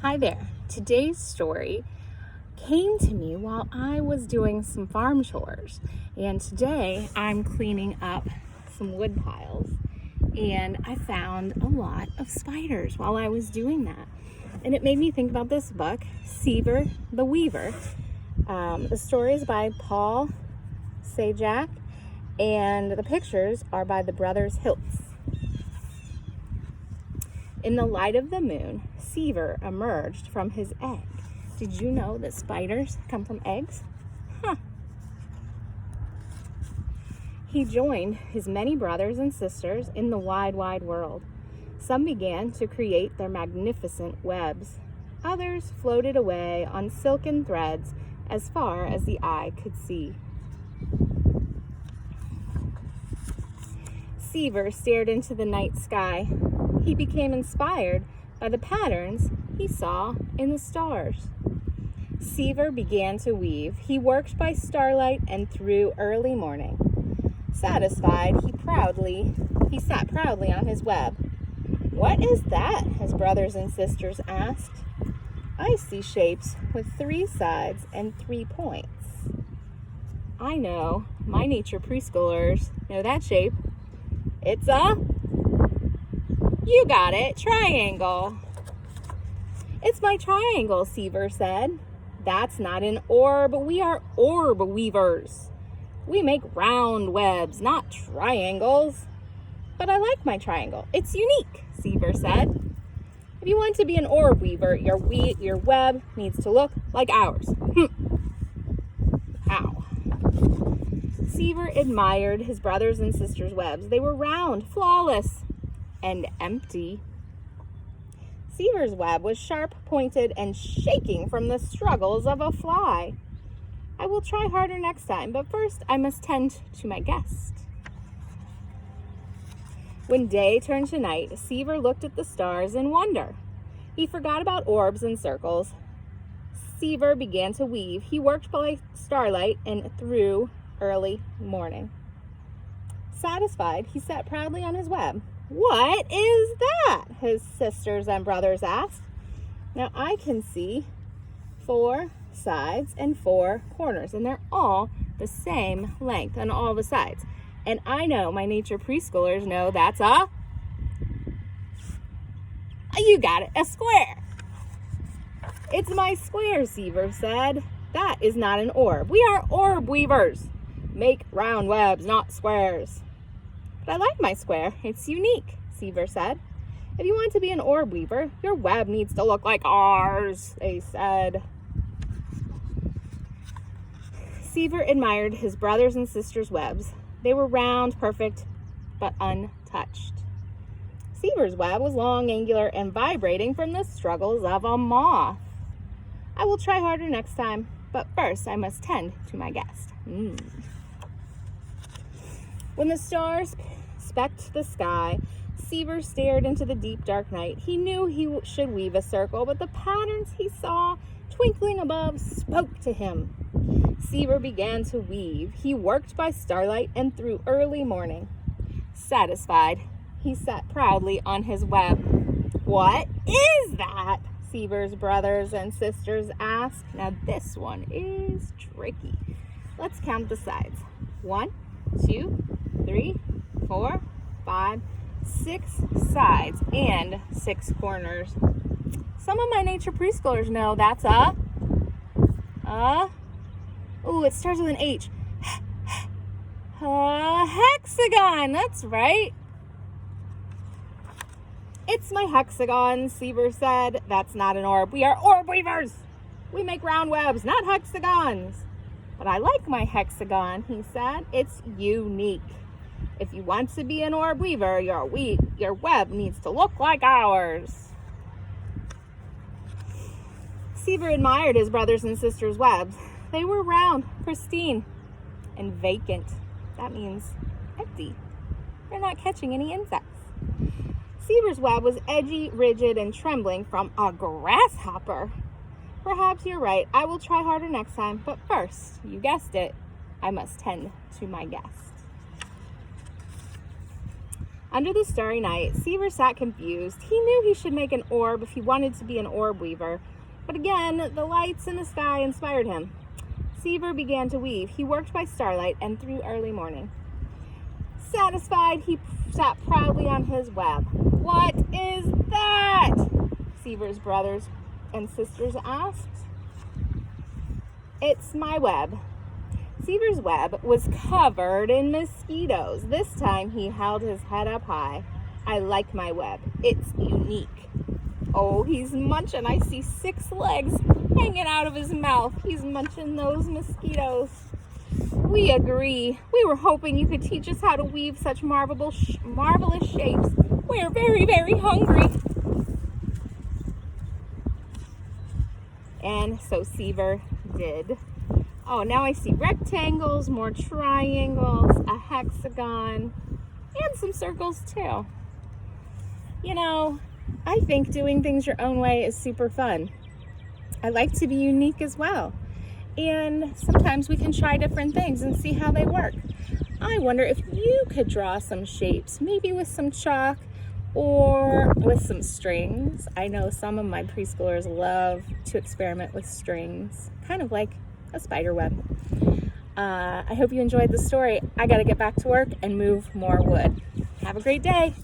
Hi there. Today's story came to me while I was doing some farm chores, and today I'm cleaning up some wood piles, and I found a lot of spiders while I was doing that. And it made me think about this book, Seaver the Weaver. The story is by Paul Sajak, and the pictures are by the brothers Hiltz. In the light of the moon, Seaver emerged from his egg. Did you know that spiders come from eggs? He joined his many brothers and sisters in the wide, wide world. Some began to create their magnificent webs. Others floated away on silken threads as far as the eye could see. Seaver stared into the night sky. He became inspired by the patterns he saw in the stars. Seaver began to weave. He worked by starlight and through early morning. Satisfied, he sat proudly on his web. "What is that?" his brothers and sisters asked. "I see shapes with 3 sides and 3 points." "I know. My nature preschoolers know that shape. It's a..." "You got it, triangle." "It's my triangle," Seaver said. "That's not an orb. We are orb weavers. We make round webs, not triangles." "But I like my triangle. It's unique," Seaver said. "If you want to be an orb weaver, your web needs to look like ours." Ow. Seaver admired his brothers and sisters' webs. They were round, flawless, and empty. Seaver's web was sharp, pointed, and shaking from the struggles of a fly. "I will try harder next time, but first I must tend to my guest." When day turned to night, Seaver looked at the stars in wonder. He forgot about orbs and circles. Seaver began to weave. He worked by starlight and through early morning. Satisfied, he sat proudly on his web. "What is that?" his sisters and brothers asked. "Now I can see 4 sides and 4 corners, and they're all the same length on all the sides. And I know my nature preschoolers know that's a..." "You got it, a square." "It's my square," Seaver said. "That is not an orb. We are orb weavers. Make round webs, not squares." "But I like my square. It's unique," Seaver said. "If you want to be an orb weaver, your web needs to look like ours," they said. Seaver admired his brothers and sisters' webs. They were round, perfect, but untouched. Seaver's web was long, angular, and vibrating from the struggles of a moth. "I will try harder next time, but first I must tend to my guest." When the stars specked the sky, Seaver stared into the deep, dark night. He knew he should weave a circle, but the patterns he saw twinkling above spoke to him. Seaver began to weave. He worked by starlight and through early morning. Satisfied, he sat proudly on his web. "What is that?" Seaver's brothers and sisters asked. Now this one is tricky. Let's count the sides. 1, 2, 3, 4, 5, 6 sides and 6 corners. Some of my nature preschoolers know that's a... Ooh, it starts with an H. A hexagon, that's right. "It's my hexagon," Seaver said. "That's not an orb. We are orb weavers. We make round webs, not hexagons." "But I like my hexagon," he said. "It's unique. If you want to be an orb weaver, your web needs to look like ours." Seaver admired his brothers and sisters' webs. They were round, pristine, and vacant. That means empty. They're not catching any insects. Seaver's web was edgy, rigid, and trembling from a grasshopper. "Perhaps you're right. I will try harder next time. But first, you guessed it, I must tend to my guest." Under the starry night, Seaver sat confused. He knew he should make an orb if he wanted to be an orb weaver. But again, the lights in the sky inspired him. Seaver began to weave. He worked by starlight and through early morning. Satisfied, he sat proudly on his web. "What is that?" Seaver's brothers and sisters asked. "It's my web." Seaver's web was covered in mosquitoes. This time he held his head up high. "I like my web. It's unique." Oh, he's munching. I see 6 legs hanging out of his mouth. He's munching those mosquitoes. "We agree. We were hoping you could teach us how to weave such marvelous shapes. We're very, very hungry." And so Seaver did. Oh, now I see rectangles, more triangles, a hexagon, and some circles too. You know, I think doing things your own way is super fun. I like to be unique as well. And sometimes we can try different things and see how they work. I wonder if you could draw some shapes, maybe with some chalk or with some strings. I know some of my preschoolers love to experiment with strings, kind of like a spider web. I hope you enjoyed the story. I gotta get back to work and move more wood. Have a great day.